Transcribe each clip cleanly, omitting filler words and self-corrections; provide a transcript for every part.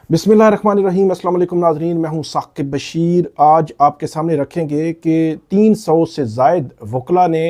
बिस्मिल्लाहिर्रहमानिर्रहीम। अस्सलाम वालेकुम नाज़रीन, मैं हूं साकिब बशीर। आज आपके सामने रखेंगे कि 300 से ज़ायद वकला ने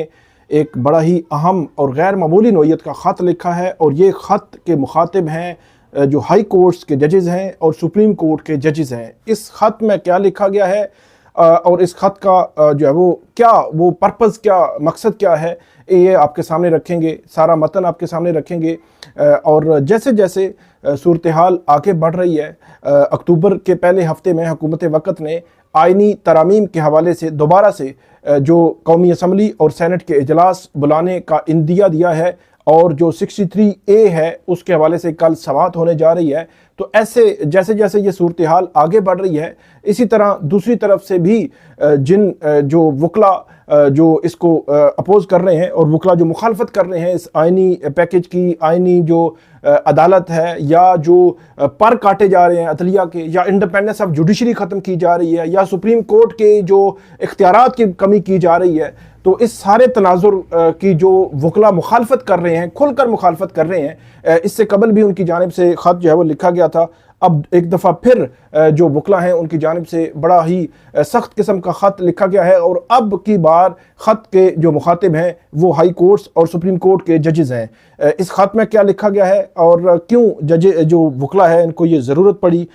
एक बड़ा ही अहम और गैर मामूली नौइयत का ख़त लिखा है, और ये ख़त के मुखातिब हैं जो हाई कोर्ट्स के जजेज़ हैं और सुप्रीम कोर्ट के जजेज़ हैं। इस ख़त में क्या लिखा गया है और इस ख़त का जो है वो पर्पज़ क्या, मकसद क्या है, ये आपके सामने रखेंगे। सारा मतन आपके सामने रखेंगे। और जैसे जैसे सूरत हाल आगे बढ़ रही है, अक्टूबर के पहले हफ्ते में हुकूमत वक़्त ने आइनी तरामीम के हवाले से दोबारा से जो कौमी असम्बली और सेनेट के इजलास बुलाने का इंदिया दिया है, और जो 63A है उसके हवाले से कल समाअत होने जा रही है। तो ऐसे जैसे जैसे ये सूरत हाल आगे बढ़ रही है, इसी तरह दूसरी तरफ से भी जिन जो वकला जो इसको अपोज कर रहे हैं और वकला जो मुखालफत कर रहे हैं इस आइनी पैकेज की, आइनी जो अदालत है, या जो पर काटे जा रहे हैं अदलिया के, या इंडिपेंडेंस ऑफ जुडिशरी ख़त्म की जा रही है, या सुप्रीम कोर्ट के जो इख्तियारात की कमी की जा रही है, तो इस सारे तनाजुर की जो वकला मुखालफत कर रहे हैं, खुलकर मुखालफत कर रहे हैं। इससे कबल भी उनकी जानिब से ख़त जो है वो लिखा गया था। अब एक दफ़ा फिर जो वकला हैं उनकी जानिब से बड़ा ही सख्त किस्म का ख़त लिखा गया है, और अब की बार ख़त के जो मुखातिब हैं वो हाई कोर्ट्स और सुप्रीम कोर्ट के जजेज़ हैं। इस ख़त में क्या लिखा गया है और क्यों जज जो वकला है इनको ये ज़रूरत पड़ी,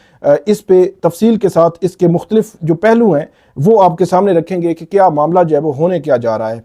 इस पे तफसील के साथ इसके मुख्तलिफ जो पहलू हैं वो आपके सामने रखेंगे कि क्या मामला जो है वो होने क्या जा रहा है।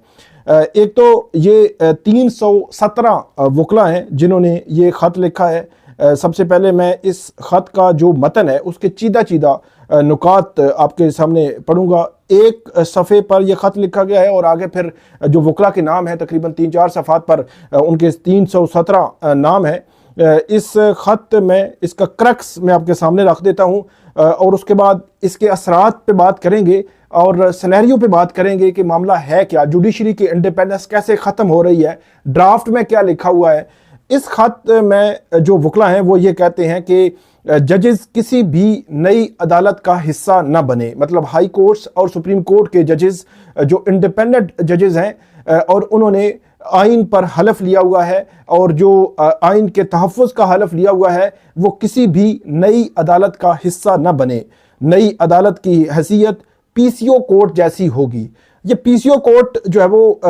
एक तो ये 317 वकला हैं जिन्होंने ये ख़त लिखा है। सबसे पहले मैं इस ख़त का जो मतन है उसके चीदा चीदा नुकात आपके सामने पढ़ूंगा। एक सफ़े पर यह ख़त लिखा गया है, और आगे फिर जो वकला के नाम है तकरीबन 3-4 सफ़ात पर उनके 317 नाम है। इस ख़त में इसका क्रक्स मैं आपके सामने रख देता हूँ, और उसके बाद इसके असरात पे बात करेंगे और सिनेरियो पे बात करेंगे कि मामला है क्या, जुडिशरी की इंडिपेंडेंस कैसे ख़त्म हो रही है, ड्राफ्ट में क्या लिखा हुआ है। इस ख़त में जो वकला हैं वो ये कहते हैं कि जजेस किसी भी नई अदालत का हिस्सा न बने, मतलब हाई कोर्ट्स और सुप्रीम कोर्ट के जजेस जो इंडिपेंडेंट जजेस हैं और उन्होंने आइन पर हलफ लिया हुआ है, और जो आइन के तहफ़्फ़ुज़ का हलफ लिया हुआ है, वो किसी भी नई अदालत का हिस्सा न बने। नई अदालत की हैसियत PCO कोर्ट जैसी होगी। ये PCO कोर्ट जो है वो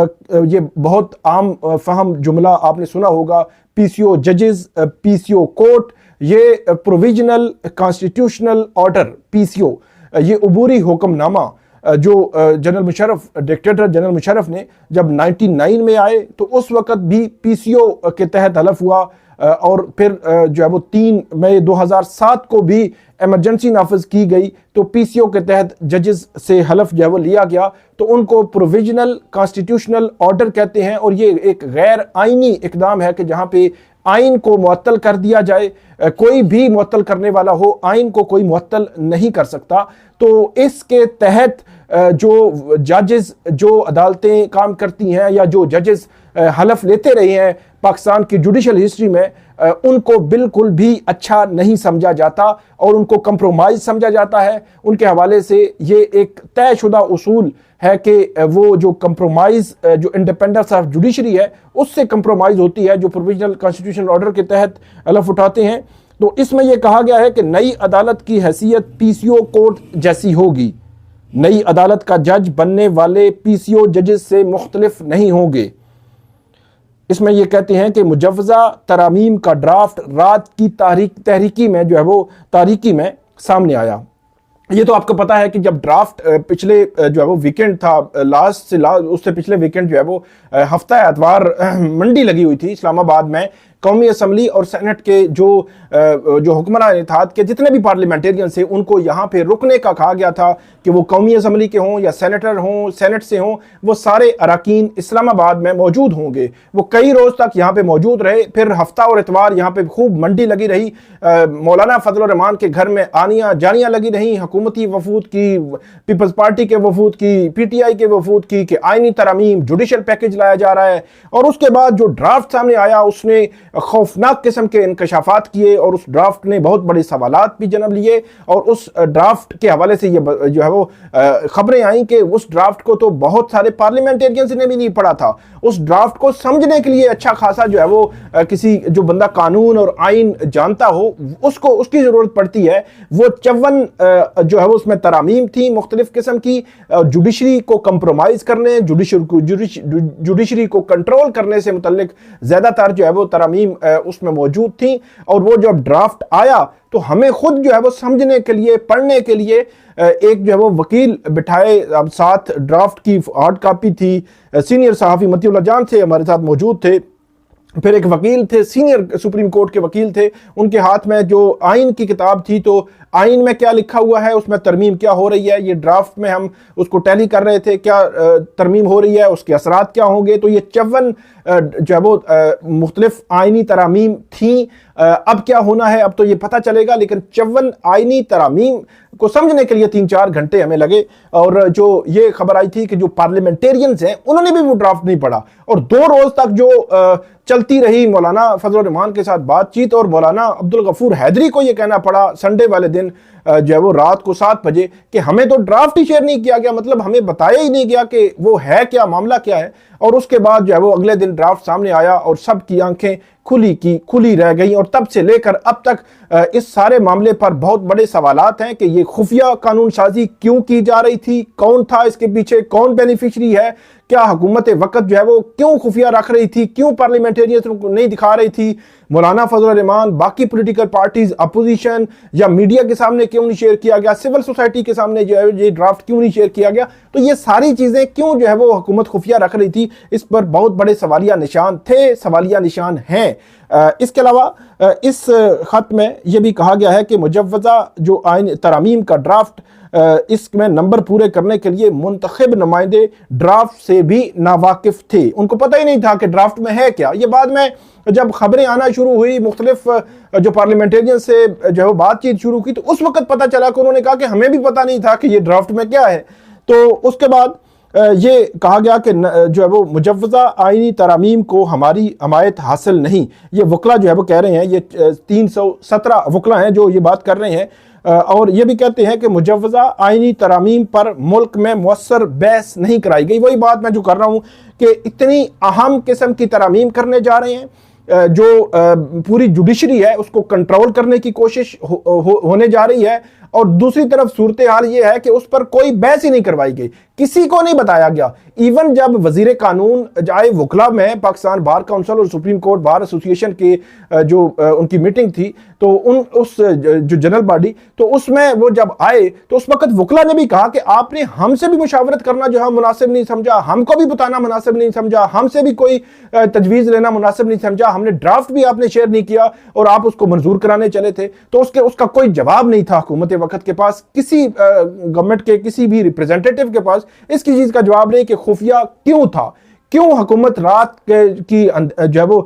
ये बहुत आम फहम जुमला आपने सुना होगा, PCO जजेस, PCO कोर्ट। ये प्रोविजनल कॉन्स्टिट्यूशनल ऑर्डर PCO, ये अबूरी हुक्मनामा जो general Musharraf, dictator general Musharraf ने जब 99 में आए तो उस वक़्त भी PCO के तहत हलफ हुआ, और फिर जो है वो 3 मई 2007 को भी इमरजेंसी नाफिज की गई, तो PCO के तहत जजेस से हलफ जो है वो लिया गया, तो उनको प्रोविजनल कॉन्स्टिट्यूशनल ऑर्डर कहते हैं। और ये एक गैर आइनी इकदाम है कि जहाँ पे आइन को मुअत्तल कर दिया जाए, कोई भी मुअत्तल करने वाला हो आइन को कोई मुअत्तल नहीं कर सकता। तो इसके तहत जो जजेस, जो अदालतें काम करती हैं, या जो जजेस हलफ लेते रहे हैं पाकिस्तान की जुडिशल हिस्ट्री में, उनको बिल्कुल भी अच्छा नहीं समझा जाता और उनको कंप्रोमाइज समझा जाता है। उनके हवाले से ये एक तयशुदा उसूल है कि वो जो कंप्रोमाइज, जो इंडिपेंडेंस ऑफ जुडिशरी है उससे कंप्रोमाइज होती है जो प्रोविजनल कॉन्स्टिट्यूशनल ऑर्डर के तहत हलफ उठाते हैं। तो इसमें यह कहा गया है कि नई अदालत की हैसियत PCO कोर्ट जैसी होगी। नई अदालत का जज बनने वाले PCO जजेस से मुख्तलिफ नहीं होंगे। इसमें यह कहते हैं कि मुजव्वज़ा तरामीम का ड्राफ्ट रात की तहरीकी में जो है वो तारीकी में सामने आया। ये तो आपको पता है कि जब ड्राफ्ट पिछले जो है वो वीकेंड था, उससे पिछले वीकेंड जो है वो हफ्ता एतवार मंडी लगी हुई थी इस्लामाबाद में। कौमी असम्बली और सेनेट के जो हुक्मरान इत्तेहाद के जितने भी पार्लियामेंटेरियन थे उनको यहाँ पे रुकने का कहा गया था कि वो कौमी असम्बली के हों या सेनेटर हों, सेनेट से हों, वो सारे अरकान इस्लामाबाद में मौजूद होंगे। वो कई रोज़ तक यहाँ पे मौजूद रहे। फिर हफ्ता और इतवार यहाँ पे खूब मंडी लगी रही। मौलाना फजल रहमान के घर में आनियाँ जानियाँ लगी रहीं, हुकूमती वफूद की, पीपल्स पार्टी के वफूद की, PTI के वफूद की, कि आइनी तरामीम, जुडिशल पैकेज लाया जा रहा है। और उसके बाद जो ड्राफ्ट सामने आया उसने खौफनाक किस्म के इंकशाफात किए और उस ड्राफ्ट ने बहुत बड़े सवालात भी जन्म लिए। और उस ड्राफ्ट के हवाले से ये जो है वो खबरें आई कि उस ड्राफ्ट को तो बहुत सारे पार्लियामेंटेरियंस ने भी नहीं पढ़ा था। उस ड्राफ्ट को समझने के लिए अच्छा खासा जो है वो किसी जो बंदा कानून और आइन जानता हो उसको उसकी जरूरत पड़ती है। वो 54 जो है वो उसमें तरामीम थी मुख्तलिफ किस्म की, जुडिशरी को कंप्रोमाइज करने, जुडिशरी को कंट्रोल करने से मुतल्लिक ज्यादातर जो है वो तरामीम उसमें मौजूद थी। और वो जब ड्राफ्ट आया तो हमें खुद जो है वो समझने के लिए, पढ़ने के लिए एक जो है वो वकील बिठाए। अब साथ ड्राफ्ट की हार्ड कॉपी थी, सीनियर सहाफ़ी मतीउल्लाह जान से हमारे साथ मौजूद थे। फिर एक वकील थे, सीनियर सुप्रीम कोर्ट के वकील थे, उनके हाथ में जो आइन की किताब थी, तो आइन में क्या लिखा हुआ है, उसमें तरमीम क्या हो रही है, ये ड्राफ्ट में हम उसको टैली कर रहे थे, क्या तरमीम हो रही है, उसके असरात क्या होंगे। तो ये 54 जो है वो मुख्तलिफ आइनी तरामीम थी। अब क्या होना है अब तो ये पता चलेगा, लेकिन 54 आइनी तरामीम को समझने के लिए 3-4 घंटे हमें लगे। और जो ये खबर आई थी कि जो पार्लियामेंटेरियंस हैं उन्होंने भी वो ड्राफ्ट नहीं पढ़ा और 2 रोज तक जो चलती रही मौलाना फजल रहमान के साथ बातचीत, और मौलाना अब्दुल गफूर हैदरी को ये कहना पड़ा संडे वाले दिन जो है वो रात को 7 बजे कि हमें तो ड्राफ्ट ही शेयर नहीं किया गया, मतलब हमें बताया ही नहीं गया कि वो है क्या, मामला क्या है। और उसके बाद जो है वो अगले दिन ड्राफ्ट सामने आया और सबकी आंखें खुली रह गई। और तब से लेकर अब तक इस सारे मामले पर बहुत बड़े सवालात हैं कि ये खुफिया कानून साजी क्यों की जा रही थी, कौन था इसके पीछे, कौन बेनिफिशरी है, क्या हुकूमत वक्त जो है वो क्यों खुफिया रख रही थी, क्यों पार्लियामेंटेरियंस को नहीं दिखा रही थी, मौलाना फजल रहमान, बाकी पॉलिटिकल पार्टीज, अपोजिशन या मीडिया के सामने क्यों नहीं शेयर किया गया, सिविल सोसाइटी के सामने जो है ये ड्राफ्ट क्यों नहीं शेयर किया गया। तो ये सारी चीजें क्यों जो है वो हुकूमत खुफिया रख रही थी, इस पर बहुत बड़े सवालिया निशान थे, सवालिया निशान हैं। इसके अलावा इस खत में यह भी कहा गया है कि मुजव्वजा जो आइन तरामीम का ड्राफ्ट, इसमें नंबर पूरे करने के लिए मुंतखब नुमाइंदे ड्राफ्ट से भी नावाकिफ थे, उनको पता ही नहीं था कि ड्राफ्ट में है क्या। ये बाद में जब खबरें आना शुरू हुई, मुख्तलिफ जो पार्लियामेंटेरियन से जो है बातचीत शुरू की, तो उस वक्त पता चला कि उन्होंने कहा कि हमें भी पता नहीं था कि ये ड्राफ्ट में क्या है। तो उसके बाद ये कहा गया कि जो है वो मुजव्वजा आइनी तरामीम को हमारी हमायत हासिल नहीं। ये वकला जो है वो कह रहे हैं, ये 317 वकला हैं जो ये बात कर रहे हैं। और ये भी कहते हैं कि मुजव्वजा आइनी तरामीम पर मुल्क में मुअस्सर बहस नहीं कराई गई। वही बात मैं जो कर रहा हूँ कि इतनी अहम किस्म की तरामीम करने जा रहे हैं, जो पूरी जुडिशरी है उसको कंट्रोल करने की कोशिश होने जा रही है, और दूसरी तरफ सूरत हाल ये है कि उस पर कोई बहस ही नहीं करवाई गई, किसी को नहीं बताया गया। इवन जब वजीर कानून जाए वकला में पाकिस्तान बार काउंसिल और सुप्रीम कोर्ट बार एसोसिएशन के जो उनकी मीटिंग थी, तो उस जो जनरल बॉडी, तो उसमें वो जब आए तो उस वक्त वकला ने भी कहा कि आपने हमसे भी मुशावरत करना जो है मुनासिब नहीं समझा, हमको भी बताना मुनासिब नहीं समझा, हमसे भी कोई तजवीज़ लेना मुनासिब नहीं समझा, हमने ड्राफ्ट भी आपने शेयर नहीं किया और आप उसको मंजूर कराने चले थे। तो उसका कोई जवाब नहीं था हुकूमत वक्त के पास, किसी गवर्नमेंट के किसी भी रिप्रेजेंटेटिव के पास इसकी चीज का जवाब नहीं कि खुफिया क्यों था, क्यों हुकूमत रात की जो है वो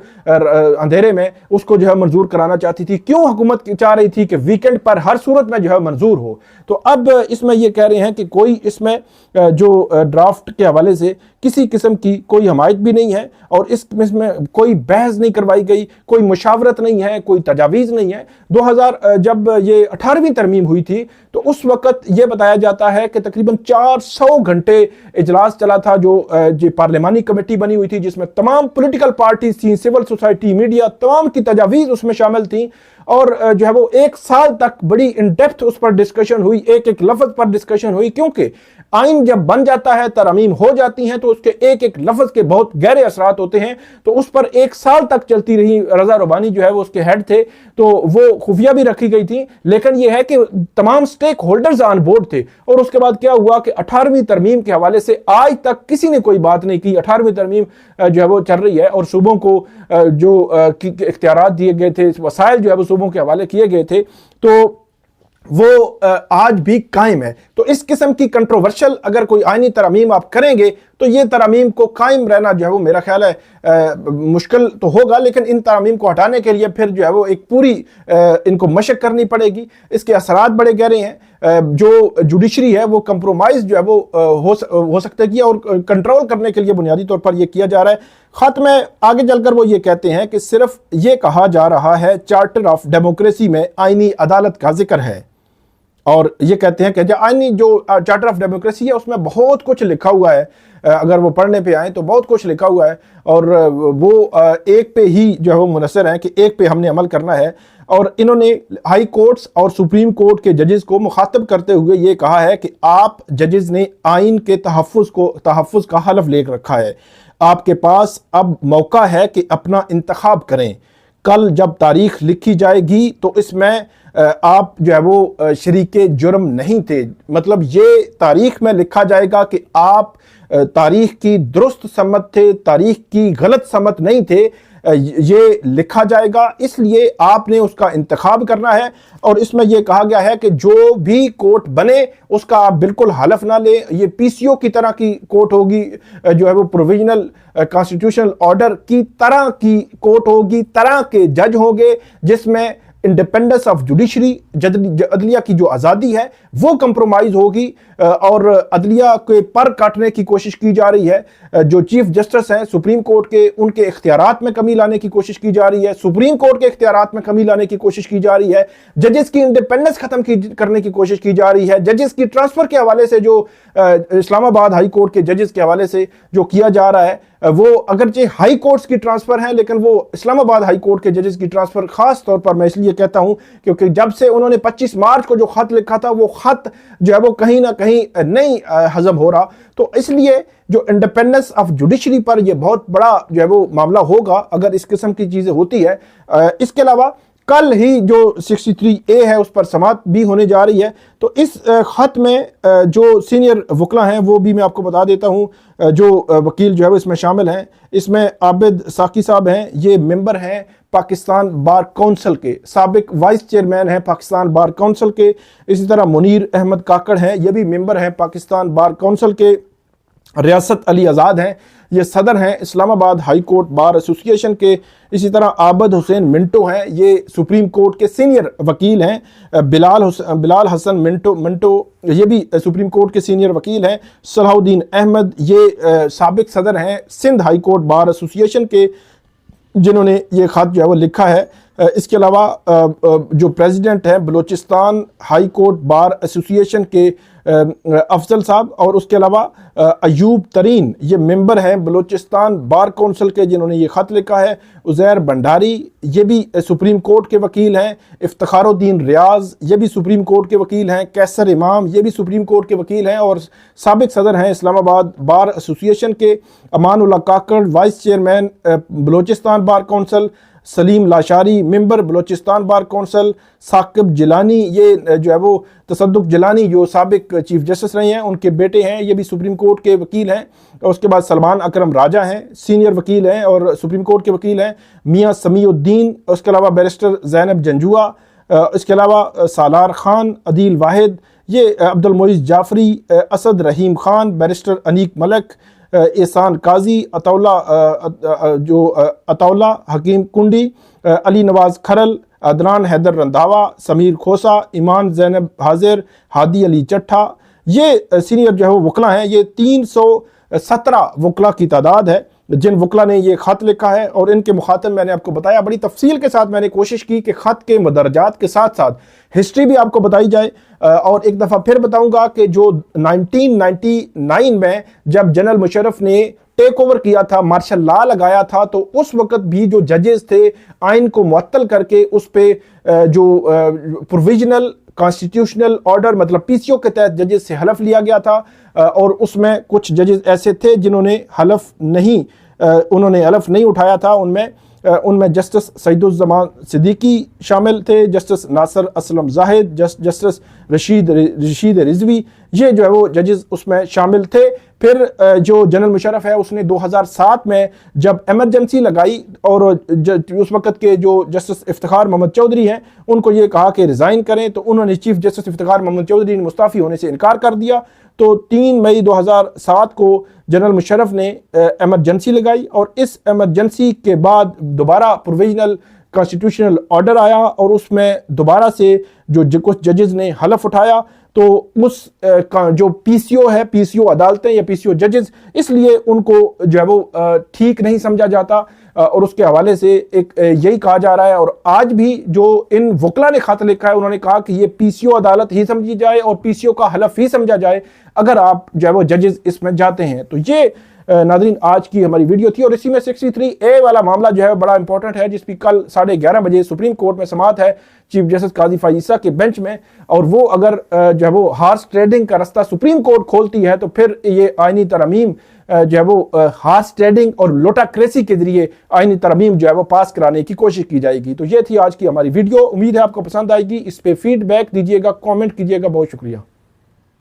अंधेरे में उसको जो है मंजूर कराना चाहती थी, क्यों हुकूमत चाह रही थी कि वीकेंड पर हर सूरत में जो है मंजूर हो। तो अब इसमें ये कह रहे हैं कि कोई इसमें जो ड्राफ्ट के हवाले से किसी किस्म की कोई हमायत भी नहीं है और इसमें कोई बहस नहीं करवाई गई, कोई मुशावरत नहीं है, कोई तजावीज़ नहीं है। 2000 जब ये 18वीं तरमीम हुई थी तो उस वक्त ये बताया जाता है कि तकरीबन 400 घंटे इजलास चला था, जो पार्लियामानी कमेटी बनी हुई थी जिसमें तमाम पॉलिटिकल पार्टीज थी, सिविल सोसाइटी, मीडिया, तमाम की तजावीज़ उसमें शामिल थी। और जो है वो 1 साल तक बड़ी इन डेप्थ उस पर डिस्कशन हुई, एक एक लफ्ज पर डिस्कशन हुई, क्योंकि आइन जब बन जाता है, तरमीम हो जाती हैं, तो उसके एक एक लफ्ज के बहुत गहरे असरात होते हैं। तो उस पर 1 साल तक चलती रही। रजा रबानी जो है वो उसके हेड थे, तो वो खुफिया भी रखी गई थी, लेकिन यह है कि तमाम स्टेक होल्डर्स ऑन बोर्ड थे। और उसके बाद क्या हुआ कि 18वीं तरमीम के हवाले से आज तक किसी ने कोई बात नहीं की। 18वीं तरमीम जो है वो चल रही है और सूबों को जो इख्तियारात दिए गए थे, वसाइल जो है वो सूबों के हवाले किए गए थे, तो वो आज भी कायम है। तो इस किस्म की कंट्रोवर्शियल अगर कोई आईनी तरमीम आप करेंगे तो ये तरमीम को कायम रहना जो है वो मेरा ख्याल है मुश्किल तो होगा, लेकिन इन तरमीम को हटाने के लिए फिर जो है वो एक पूरी इनको मशक करनी पड़ेगी। इसके असरात बड़े गहरे हैं। जो जुडिशरी है वो कंप्रोमाइज जो है वो हो सकता है कि, और कंट्रोल करने के लिए बुनियादी तौर पर ये किया जा रहा है। खत में आगे चलकर वो ये कहते हैं कि सिर्फ ये कहा जा रहा है चार्टर ऑफ डेमोक्रेसी में आईनी अदालत का जिक्र है, और ये कहते हैं कि जो आईनी जो चार्टर ऑफ डेमोक्रेसी है उसमें बहुत कुछ लिखा हुआ है, अगर वो पढ़ने पे आए तो बहुत कुछ लिखा हुआ है, और वो एक पे ही जो है वो मुनसर है कि एक पे हमने अमल करना है। और इन्होंने हाई कोर्ट्स और सुप्रीम कोर्ट के जजेस को मुखातब करते हुए ये कहा है कि आप जजेस ने आइन के तहफ़्फ़ुज़ का हलफ ले रखा है, आपके पास अब मौका है कि अपना इंतखाब करें। कल जब तारीख लिखी जाएगी तो इसमें आप जो है वो शरीके जुर्म नहीं थे, मतलब ये तारीख में लिखा जाएगा कि आप तारीख की दुरुस्त समत थे, तारीख की गलत समत नहीं थे, ये लिखा जाएगा, इसलिए आपने उसका इंतखाब करना है। और इसमें यह कहा गया है कि जो भी कोर्ट बने उसका आप बिल्कुल हलफ ना ले, ये पीसीओ की तरह की कोर्ट होगी, जो है वो प्रोविजनल कॉन्स्टिट्यूशनल ऑर्डर की तरह की कोर्ट होगी, तरह के जज होंगे, जिसमें इंडिपेंडेंस ऑफ जुडिशरी, अदलिया की जो आज़ादी है वो कंप्रोमाइज होगी, और अदलिया के पर काटने की कोशिश की जा रही है। जो चीफ जस्टिस हैं सुप्रीम कोर्ट के, उनके इख्तियारात में कमी लाने की कोशिश की जा रही है, सुप्रीम कोर्ट के इख्तियारात में कमी लाने की कोशिश की जा रही है, जजेस की इंडिपेंडेंस खत्म करने की कोशिश की जा रही है, जजेस की ट्रांसफर के हवाले से जो इस्लामाबाद हाई कोर्ट के जजेस के हवाले से जो किया जा रहा है, वो अगरचे हाई कोर्ट्स की ट्रांसफर है, लेकिन वो इस्लामाबाद हाई कोर्ट के जजेस की ट्रांसफर खास तौर पर मैं इसलिए कहता हूं क्योंकि जब से उन्होंने 25 मार्च को जो खत लिखा था वो खत जो है वो कहीं ना कहीं नहीं हजम हो रहा, तो इसलिए जो इंडिपेंडेंस ऑफ जुडिशरी पर यह बहुत बड़ा जो है वो मामला होगा अगर इस किस्म की चीजें होती है। इसके अलावा कल ही जो 63A है उस पर समाअत भी होने जा रही है। तो इस खत में जो सीनियर वकला हैं वो भी मैं आपको बता देता हूं, जो वकील जो है वो इसमें शामिल हैं। इसमें आबिद साकी साहब हैं, ये मेंबर हैं पाकिस्तान बार काउंसिल के, साबिक वाइस चेयरमैन हैं पाकिस्तान बार काउंसिल के। इसी तरह मुनीर अहमद काकड़ हैं, ये भी मेंबर हैं पाकिस्तान बार काउंसिल के। रियासत अली आज़ाद हैं, ये सदर हैं Islamabad high court bar association के। इसी तरह आबद हुसैन मिंटो हैं, ये सुप्रीम कोर्ट के सीनियर वकील हैं। बिलाल हसन मिंटो ये भी सुप्रीम कोर्ट के सीनियर वकील हैं। सलाहुद्दीन अहमद ये साबिक सदर हैं Sindh high court bar association के, जिन्होंने ये खत जो है वो लिखा है। इसके अलावा जो प्रेसिडेंट हैं Balochistan high court bar association के अफजल साहब, और उसके अलावा अयूब तरीन ये मेंबर हैं बलूचिस्तान बार काउंसिल के, जिन्होंने ये ख़त लिखा है। उज़ैर भंडारी ये भी सुप्रीम कोर्ट के वकील हैं। इफ्तिखारुद्दीन रियाज ये भी सुप्रीम कोर्ट के वकील हैं। कैसर इमाम ये भी सुप्रीम कोर्ट के वकील हैं और साबिक सदर हैं इस्लामाबाद बार एसोसिएशन के। Amanullah Kakar vice chairman Balochistan bar council. Saleem Lashari member Balochistan bar council. Saqib Jilani ये जो है वो तसद्दुक जिलानी जो साबिक चीफ जस्टिस रहे हैं, उनके बेटे हैं, ये भी सुप्रीम कोर्ट के वकील हैं। और उसके बाद सलमान अकरम राजा हैं, सीनियर वकील हैं और सुप्रीम कोर्ट के वकील हैं। मियाँ समीउद्दीन, उसके अलावा बैरिस्टर जैनब जंजुआ, इसके अलावा सालार खान, अदील वाहिद, ये अब्दुल मोइज़ जाफरी, असद रहीम खान, बैरिस्टर अनीक मलक, एहसान काजी, अतौला हकीम कुंडी, अली नवाज खरल, अदनान हैदर रंधावा, समीर खोसा, ईमान जैनब हाजिर, हादी अली चट्ठा, ये सीनियर जो है वो वकला हैं। ये 317 वकला की तादाद है जिन वकला ने ये ख़त लिखा है। और इनके मुखातब मैंने आपको बताया, बड़ी तफसील के साथ मैंने कोशिश की कि ख़त के मदरजात के साथ साथ हिस्ट्री भी आपको बताई जाए। और एक दफ़ा फिर बताऊंगा कि जो 1999 में जब जनरल मुशर्रफ ने टेक ओवर किया था, मार्शल लॉ लगाया था, तो उस वक्त भी जो जजेस थे आइन को मुअत्तल करके उस पर जो प्रोविजनल कॉन्स्टिट्यूशनल ऑर्डर मतलब पीसीओ के तहत जजेस से हलफ लिया गया था। और उसमें कुछ जजेस ऐसे थे जिन्होंने हलफ नहीं उठाया था। उनमें जस्टिस सईदुज़्ज़मान सिद्दीकी शामिल थे, जस्टिस नासिर असलम जाहिद, जस्टिस रशीद रिजवी, ये जो है वो जजेस उसमें शामिल थे। फिर जो जनरल मुशर्रफ है उसने 2007 में जब एमरजेंसी लगाई और उस वक्त के जो जस्टिस इफ्तिखार मोहम्मद चौधरी हैं उनको ये कहा कि रिज़ाइन करें, तो उन्होंने चीफ जस्टिस इफ्तिखार मोहम्मद चौधरी ने मुस्ताफ़ी होने से इनकार कर दिया। तो 3 मई 2007 को जनरल मुशर्रफ ने एमरजेंसी लगाई और इस एमरजेंसी के बाद दोबारा प्रोविजनल कॉन्स्टिट्यूशनल ऑर्डर आया और उसमें दोबारा से जो कुछ जजेस ने हलफ उठाया। तो उस जो पीसीओ है, पीसीओ अदालतें या पीसीओ जजेस, इसलिए उनको जो है वो ठीक नहीं समझा जाता और उसके हवाले से एक यही कहा जा रहा है। और आज भी जो इन वकला ने खत लिखा है, उन्होंने कहा कि ये पीसीओ अदालत ही समझी जाए और पीसीओ का हलफ ही समझा जाए अगर आप जो है वो जजेस इसमें जाते हैं। तो ये नादरीन आज की हमारी वीडियो थी। और इसी में 63A वाला मामला जो है बड़ा इंपॉर्टेंट है, जिसकी कल 11:30 बजे सुप्रीम कोर्ट में समाअत है चीफ जस्टिस काजी फाइसा के बेंच में। और वो अगर जो है वो हार्स ट्रेडिंग का रास्ता सुप्रीम कोर्ट खोलती है तो फिर ये आईनी तरमीम जो है वो हार्स ट्रेडिंग और लोटाक्रेसी के जरिए आईनी तरमीम जो है वो पास कराने की कोशिश की जाएगी। तो ये थी आज की हमारी वीडियो। उम्मीद है आपको पसंद आएगी। इस पे फीडबैक दीजिएगा, कमेंट कीजिएगा। बहुत शुक्रिया।